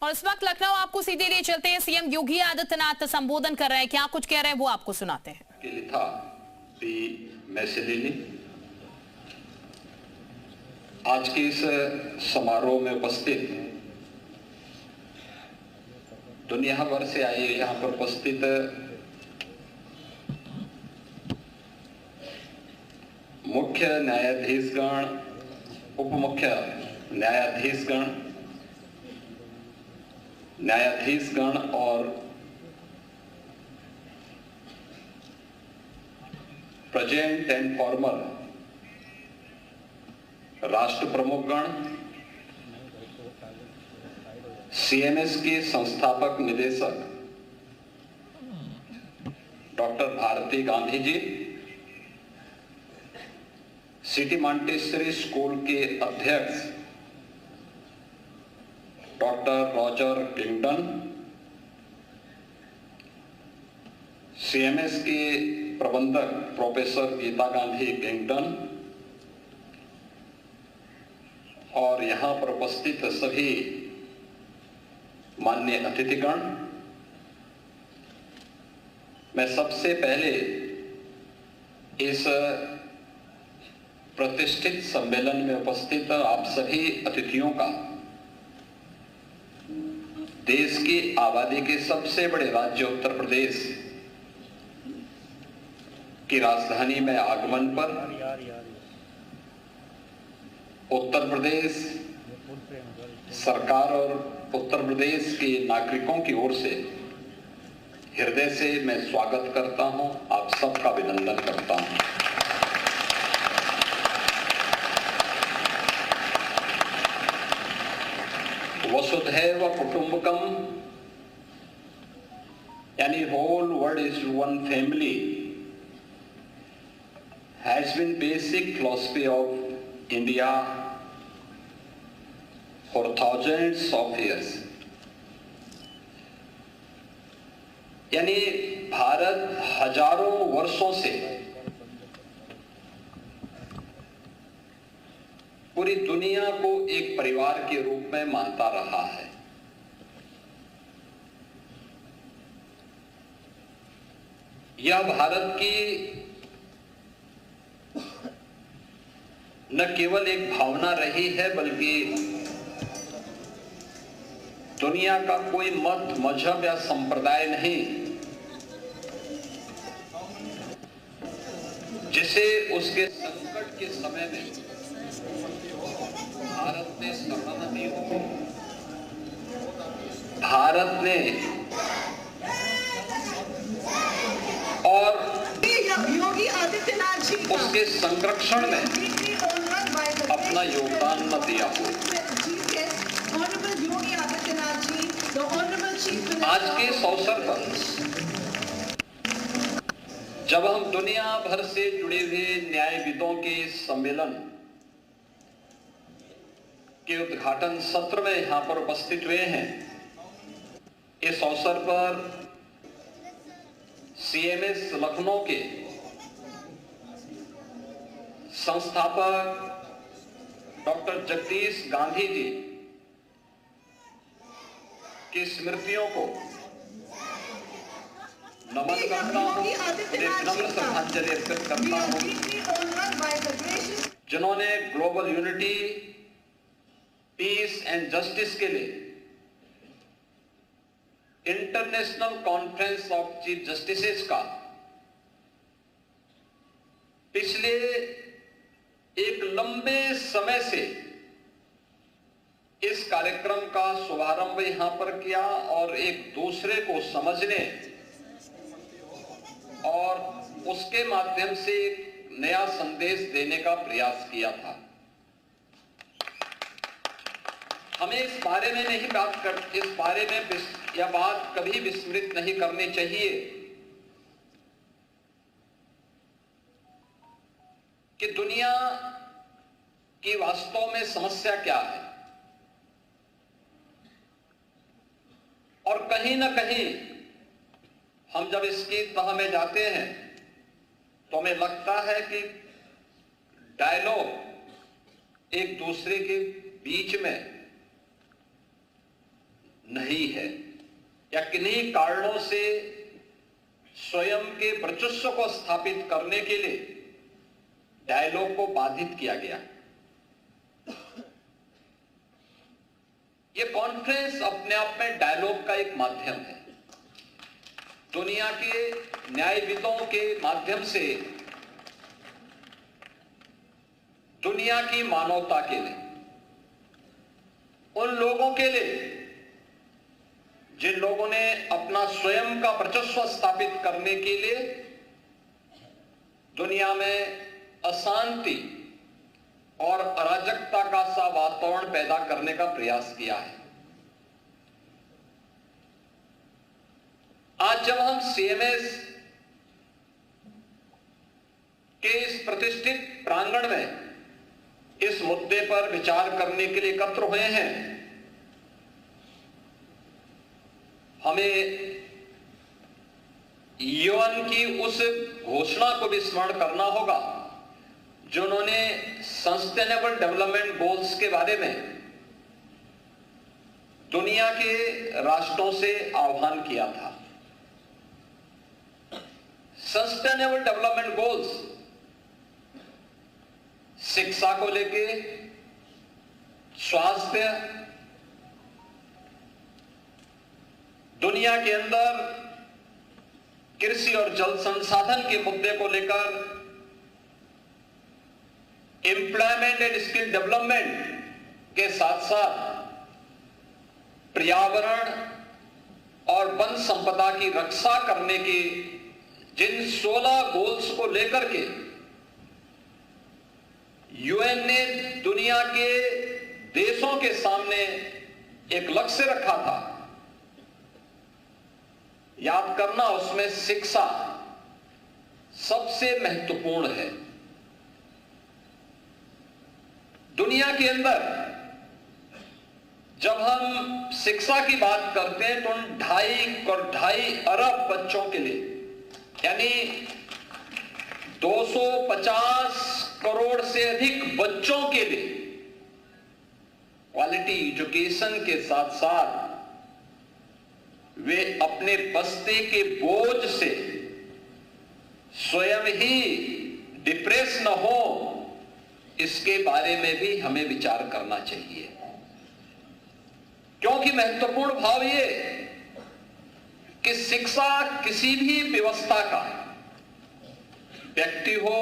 और इस वक्त लखनऊ आपको सीधे लिए चलते हैं। सीएम योगी आदित्यनाथ संबोधन कर रहे हैं, क्या कुछ कह रहे हैं वो आपको सुनाते हैं। के लिखा पी मैसेलिनी आज के इस समारोह में उपस्थित दुनिया भर से आए यहाँ पर उपस्थित मुख्य न्यायाधीशगण, उप मुख्य न्यायाधीशगण और प्रेजेंट एंड फॉर्मर राष्ट्र प्रमुखगण, सीएमएस के संस्थापक निदेशक doctor Bharti Gandhi ji, city Montessori school के अध्यक्ष डॉक्टर रॉजर किंगडन, सीएमएस के प्रबंधक प्रोफेसर गीता गांधी किंगडन और यहां पर उपस्थित सभी माननीय अतिथिगण, मैं सबसे पहले इस प्रतिष्ठित सम्मेलन में उपस्थित आप सभी अतिथियों का देश की आबादी के सबसे बड़े राज्य उत्तर प्रदेश की राजधानी में आगमन पर उत्तर प्रदेश सरकार और उत्तर प्रदेश के नागरिकों की ओर से हृदय से मैं स्वागत करता हूं, आप सबका अभिनंदन करता हूं। वसुधैव कुटुंबकम यानी whole world is one family has been basic philosophy of India for thousands of years. यानी भारत हजारों वर्षों से पूरी दुनिया को एक परिवार के रूप में मानता रहा है। यह भारत की न केवल एक भावना रही है बल्कि दुनिया का कोई मत, मजहब या संप्रदाय नहीं जिसे उसके संकट के समय में भारत ने शरण दी हो। भारत ने और योगी आदित्यनाथ जी उसके संरक्षण में अपना योगदान न दिया हो। आज के इस अवसर पर जब हम दुनिया भर से जुड़े हुए न्यायविदों के सम्मेलन के उद्घाटन सत्र में यहां पर उपस्थित हुए हैं, इस अवसर पर सीएमएस लखनऊ के संस्थापक डॉक्टर जगदीश गांधी जी की स्मृतियों को नमन करता हूं, विनम्र श्रद्धांजलि अर्पित करता हूं, जिन्होंने global unity, peace and justice के लिए international conference of chief justices का पिछले एक लंबे समय से इस कार्यक्रम का शुभारंभ यहां पर किया और एक दूसरे को समझने और उसके माध्यम से एक नया संदेश देने का प्रयास किया था। हमें इस बारे में यह बात कभी विस्मृत नहीं करनी चाहिए कि दुनिया की वास्तव में समस्या क्या है और कहीं ना कहीं हम जब इसकी तह में जाते हैं तो हमें लगता है कि डायलॉग एक दूसरे के बीच में नहीं है या किन्हीं कारणों से स्वयं के वर्चस्व को स्थापित करने के लिए डायलॉग को बाधित किया गया। यह कॉन्फ्रेंस अपने आप में डायलॉग का एक माध्यम है। दुनिया के न्यायविदों के माध्यम से दुनिया की मानवता के लिए, उन लोगों के लिए जिन लोगों ने अपना स्वयं का वर्चस्व स्थापित करने के लिए दुनिया में अशांति और अराजकता का सा वातावरण पैदा करने का प्रयास किया है। आज जब हम सीएमएस के इस प्रतिष्ठित प्रांगण में इस मुद्दे पर विचार करने के लिए एकत्र हुए हैं, हमें यूएन की उस घोषणा को भी स्मरण करना होगा जिन्होंने सस्टेनेबल डेवलपमेंट गोल्स के बारे में दुनिया के राष्ट्रों से आह्वान किया था। सस्टेनेबल डेवलपमेंट गोल्स शिक्षा को लेके, स्वास्थ्य, दुनिया के अंदर कृषि और जल संसाधन के मुद्दे को लेकर, एम्प्लॉयमेंट एंड स्किल डेवलपमेंट के साथ साथ पर्यावरण और वन संपदा की रक्षा करने के जिन 16 गोल्स को लेकर के यूएन ने दुनिया के देशों के सामने एक लक्ष्य रखा था, याद करना उसमें शिक्षा सबसे महत्वपूर्ण है। दुनिया के अंदर जब हम शिक्षा की बात करते हैं तो 2.5 अरब बच्चों के लिए, यानी 250 करोड़ से अधिक बच्चों के लिए क्वालिटी एजुकेशन के साथ साथ वे अपने बस्ते के बोझ से स्वयं ही डिप्रेस न हो, इसके बारे में भी हमें विचार करना चाहिए। क्योंकि महत्वपूर्ण भाव ये कि शिक्षा किसी भी व्यवस्था का, व्यक्ति हो,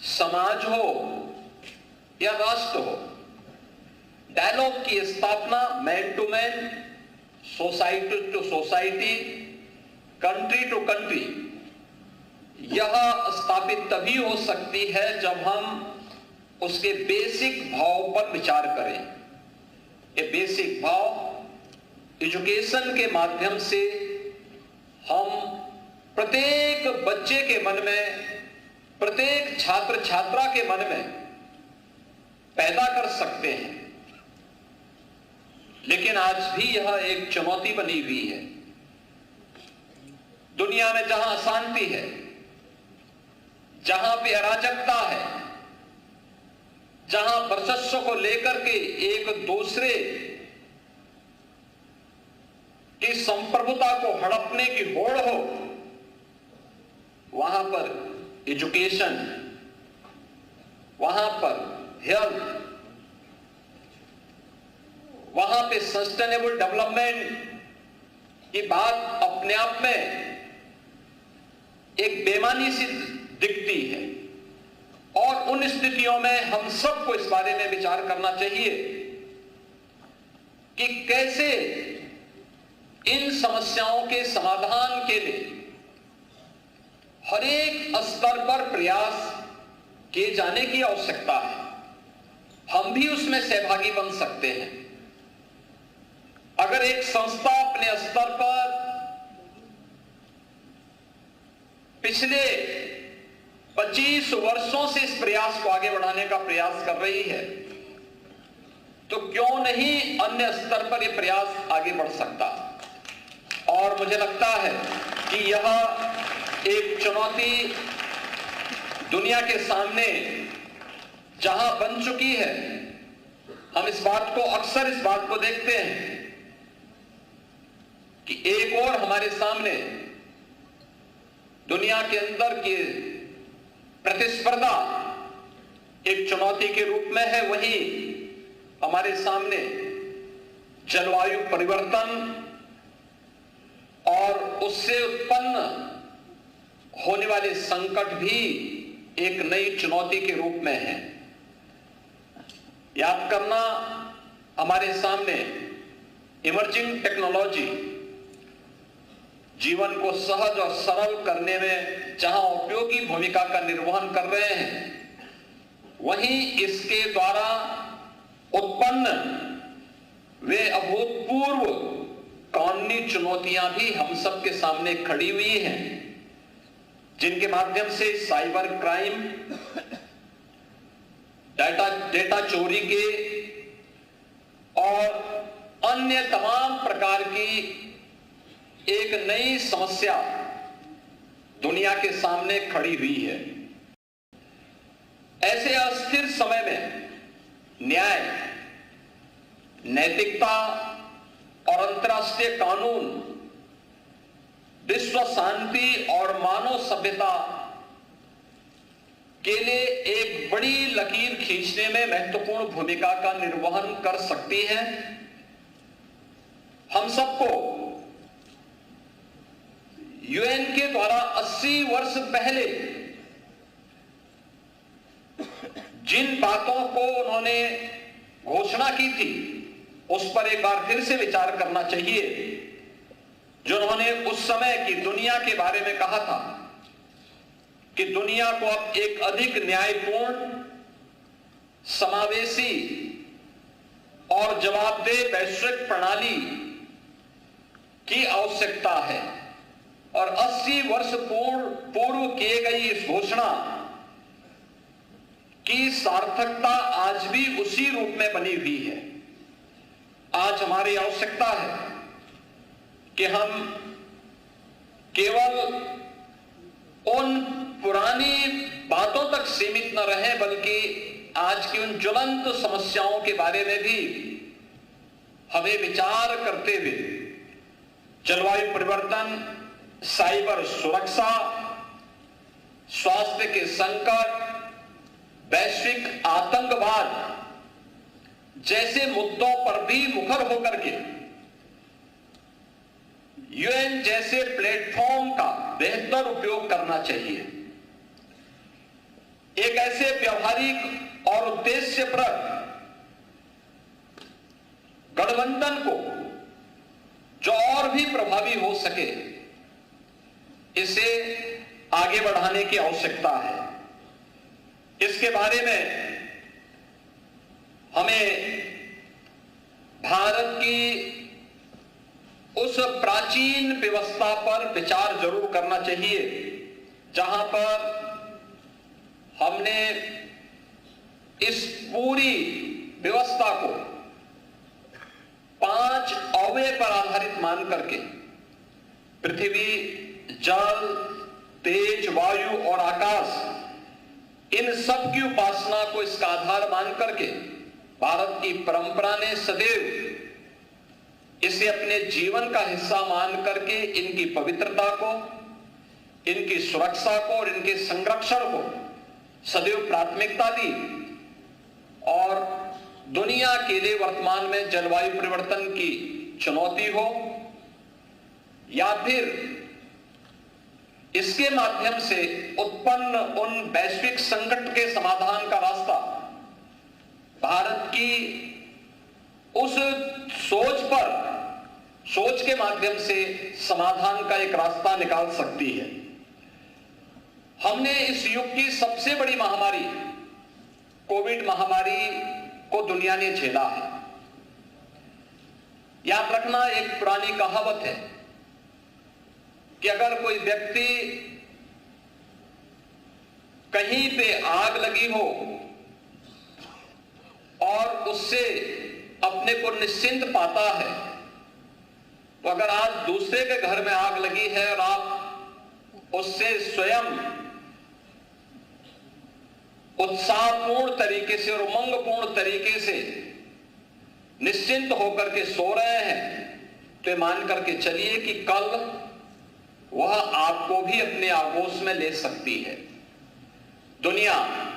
समाज हो या राष्ट्र हो, डायलॉग की स्थापना man to man, society to society, country to country, यह स्थापित तभी हो सकती है जब हम उसके बेसिक भाव पर विचार करें। ये बेसिक भाव एजुकेशन के माध्यम से हम प्रत्येक बच्चे के मन में, प्रत्येक छात्र छात्रा के मन में पैदा कर सकते हैं। लेकिन आज भी यह एक चुनौती बनी हुई है। दुनिया में जहां अशांति है, जहां पे अराजकता है, जहां वर्चस्व को लेकर के एक दूसरे की संप्रभुता को हड़पने की होड़ हो, वहां पर एजुकेशन, वहां पर हेल्थ, वहां पे सस्टेनेबल डेवलपमेंट की बात अपने आप में एक बेमानी सी दिखती है। और उन स्थितियों में हम सबको इस बारे में विचार करना चाहिए कि कैसे इन समस्याओं के समाधान के लिए हर एक स्तर पर प्रयास किए जाने की आवश्यकता है। हम भी उसमें सहभागी बन सकते हैं। अगर एक संस्था अपने स्तर पर पिछले 25 वर्षों से इस प्रयास को आगे बढ़ाने का प्रयास कर रही है, तो क्यों नहीं अन्य स्तर पर यह प्रयास आगे बढ़ सकता। और मुझे लगता है कि यह एक चुनौती दुनिया के सामने जहां बन चुकी है। हम इस बात को, अक्सर इस बात को देखते हैं कि एक और हमारे सामने दुनिया के अंदर की प्रतिस्पर्धा एक चुनौती के रूप में है, वहीं हमारे सामने जलवायु परिवर्तन और उससे उत्पन्न होने वाले संकट भी एक नई चुनौती के रूप में है। याद करना, हमारे सामने इमर्जिंग टेक्नोलॉजी जीवन को सहज और सरल करने में जहां उपयोगी भूमिका का निर्वहन कर रहे हैं, वहीं इसके द्वारा उत्पन्न वे अभूतपूर्व कानूनी चुनौतियां भी हम सब के सामने खड़ी हुई हैं, जिनके माध्यम से साइबर क्राइम, डेटा चोरी के और अन्य तमाम प्रकार की एक नई समस्या दुनिया के सामने खड़ी हुई है। ऐसे अस्थिर समय में न्याय, नैतिकता और अंतर्राष्ट्रीय कानून विश्व शांति और मानव सभ्यता के लिए एक बड़ी लकीर खींचने में महत्वपूर्ण भूमिका का निर्वहन कर सकती है। हम सबको यूएन के द्वारा 80 वर्ष पहले जिन बातों को उन्होंने घोषणा की थी, उस पर एक बार फिर से विचार करना चाहिए, जो उन्होंने उस समय की दुनिया के बारे में कहा था कि दुनिया को अब एक अधिक न्यायपूर्ण, समावेशी और जवाबदेह वैश्विक प्रणाली की आवश्यकता है। और 80 वर्ष पूर्व किए गई इस घोषणा की सार्थकता आज भी उसी रूप में बनी हुई है। आज हमारी आवश्यकता है कि हम केवल उन पुरानी बातों तक सीमित न रहें, बल्कि आज की उन ज्वलंत समस्याओं के बारे में भी हमें विचार करते हुए जलवायु परिवर्तन, साइबर सुरक्षा, स्वास्थ्य के संकट, वैश्विक आतंकवाद जैसे मुद्दों पर भी मुखर होकर के यूएन जैसे प्लेटफॉर्म का बेहतर उपयोग करना चाहिए। एक ऐसे व्यवहारिक और उद्देश्यप्रद गठबंधन को जो और भी प्रभावी हो सके, इसे आगे बढ़ाने की आवश्यकता है। इसके बारे में हमें भारत की उस प्राचीन व्यवस्था पर विचार जरूर करना चाहिए, जहां पर हमने इस पूरी व्यवस्था को 5 अवयव पर आधारित मान करके पृथ्वी, जल, तेज, वायु और आकाश, इन सब की उपासना को इसका आधार मान करके भारत की परंपरा ने सदैव इसे अपने जीवन का हिस्सा मान करके इनकी पवित्रता को, इनकी सुरक्षा को और इनके संरक्षण को सदैव प्राथमिकता दी। और दुनिया के लिए वर्तमान में जलवायु परिवर्तन की चुनौती हो या फिर इसके माध्यम से उत्पन्न उन वैश्विक संकट के समाधान का रास्ता भारत की उस सोच के माध्यम से समाधान का एक रास्ता निकाल सकती है। हमने इस युग की सबसे बड़ी महामारी कोविड महामारी को दुनिया ने झेला है। याद रखना, एक पुरानी कहावत है कि अगर कोई व्यक्ति कहीं पे आग लगी हो और उससे अपने को निश्चिंत पाता है, तो अगर आज दूसरे के घर में आग लगी है और आप उससे स्वयं उत्साहपूर्ण तरीके से और उमंगपूर्ण तरीके से निश्चिंत होकर के सो रहे हैं, तो मान करके चलिए कि कल वह आपको भी अपने आगोश में ले सकती है। दुनिया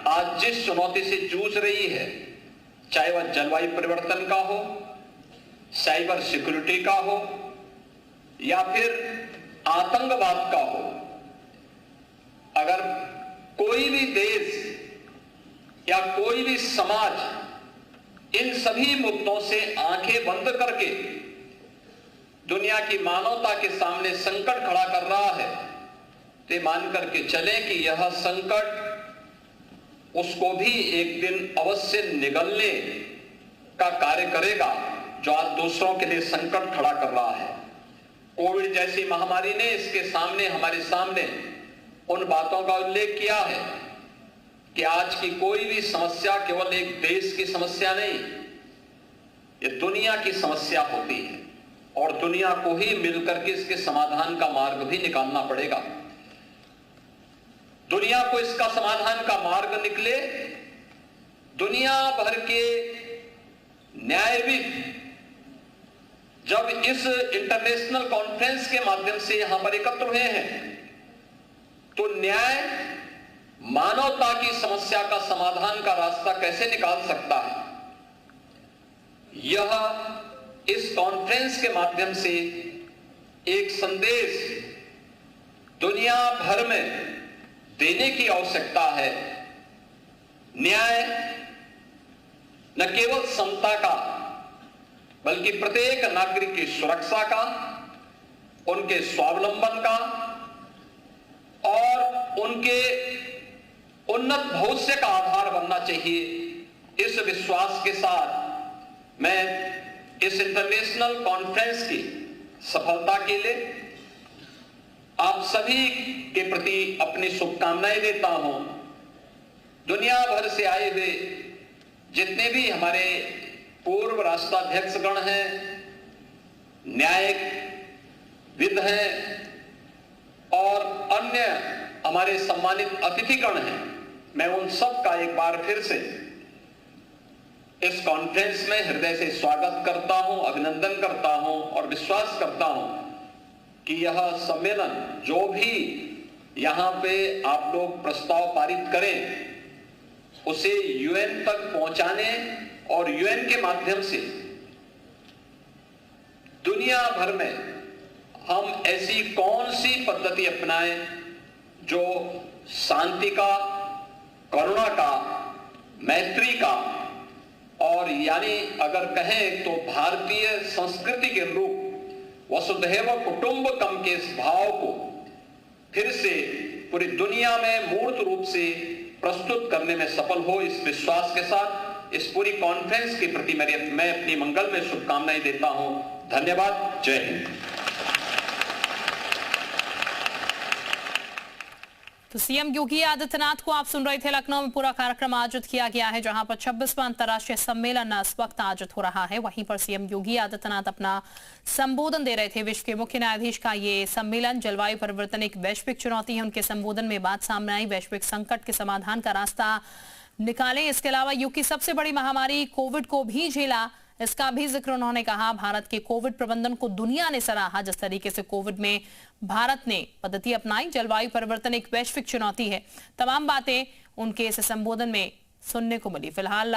आज जिस चुनौती से जूझ रही है, चाहे वह जलवायु परिवर्तन का हो, साइबर सिक्योरिटी का हो, या फिर आतंकवाद का हो, अगर कोई भी देश या कोई भी समाज इन सभी मुद्दों से आंखें बंद करके दुनिया की मानवता के सामने संकट खड़ा कर रहा है, तो मान करके चले कि यह संकट उसको भी एक दिन अवश्य निगलने का कार्य करेगा, जो आज दूसरों के लिए संकट खड़ा कर रहा है। कोविड जैसी महामारी ने इसके सामने हमारे सामने उन बातों का उल्लेख किया है कि आज की कोई भी समस्या केवल एक देश की समस्या नहीं, ये दुनिया की समस्या होती है और दुनिया को ही मिलकर के इसके समाधान का मार्ग भी निकालना पड़ेगा। दुनिया को इसका समाधान का मार्ग निकले, दुनिया भर के न्यायविद जब इस इंटरनेशनल कॉन्फ्रेंस के माध्यम से यहां पर एकत्र हुए हैं, तो न्याय मानवता की समस्या का समाधान का रास्ता कैसे निकाल सकता है, यह इस कॉन्फ्रेंस के माध्यम से एक संदेश दुनिया भर में देने की आवश्यकता है। न्याय न केवल समता का बल्कि प्रत्येक नागरिक की सुरक्षा का, उनके स्वावलंबन का और उनके उन्नत भविष्य का आधार बनना चाहिए। इस विश्वास के साथ मैं इस इंटरनेशनल कॉन्फ्रेंस की सफलता के लिए आप सभी के प्रति अपनी शुभकामनाएं देता हूं। दुनिया भर से आए हुए जितने भी हमारे पूर्व राष्ट्राध्यक्षगण हैं, न्यायविद हैं और अन्य हमारे सम्मानित अतिथिगण हैं, मैं उन सब का एक बार फिर से इस कॉन्फ्रेंस में हृदय से स्वागत करता हूं, अभिनंदन करता हूं और विश्वास करता हूं कि यह सम्मेलन जो भी यहां पे आप लोग प्रस्ताव पारित करें, उसे यूएन तक पहुंचाने और यूएन के माध्यम से दुनिया भर में हम ऐसी कौन सी पद्धति अपनाएं जो शांति का, करुणा का, मैत्री का और यानी अगर कहें तो भारतीय संस्कृति के अनुरूप वसुधैव कुटुंबकम के इस भाव को फिर से पूरी दुनिया में मूर्त रूप से प्रस्तुत करने में सफल हो, इस विश्वास के साथ इस पूरी कॉन्फ्रेंस के प्रति मैं अपनी मंगल में शुभकामनाएं देता हूं। धन्यवाद। जय हिंद। तो सीएम योगी आदित्यनाथ को आप सुन रहे थे। लखनऊ में पूरा कार्यक्रम आयोजित किया गया है, जहां पर 26वां अंतर्राष्ट्रीय सम्मेलन इस वक्त आयोजित हो रहा है। वहीं पर सीएम योगी आदित्यनाथ अपना संबोधन दे रहे थे। विश्व के मुख्य न्यायाधीश का ये सम्मेलन जलवायु परिवर्तन एक वैश्विक चुनौती है, उनके संबोधन में बात सामने आई। वैश्विक संकट के समाधान का रास्ता निकालें। इसके अलावा युग की सबसे बड़ी महामारी कोविड को भी झेला, इसका भी जिक्र उन्होंने कहा। भारत के कोविड प्रबंधन को दुनिया ने सराहा, जिस तरीके से कोविड में भारत ने पद्धति अपनाई। जलवायु परिवर्तन एक वैश्विक चुनौती है। तमाम बातें उनके इस संबोधन में सुनने को मिली। फिलहाल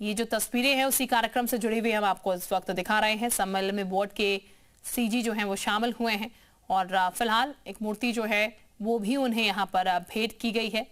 ये जो तस्वीरें हैं उसी कार्यक्रम से जुड़ी हुई हम आपको इस वक्त दिखा रहे हैं। सम्मेलन में बोर्ड के सीजी जो हैं वो शामिल हुए हैं और फिलहाल एक मूर्ति जो है वो भी उन्हें यहाँ पर भेंट की गई है।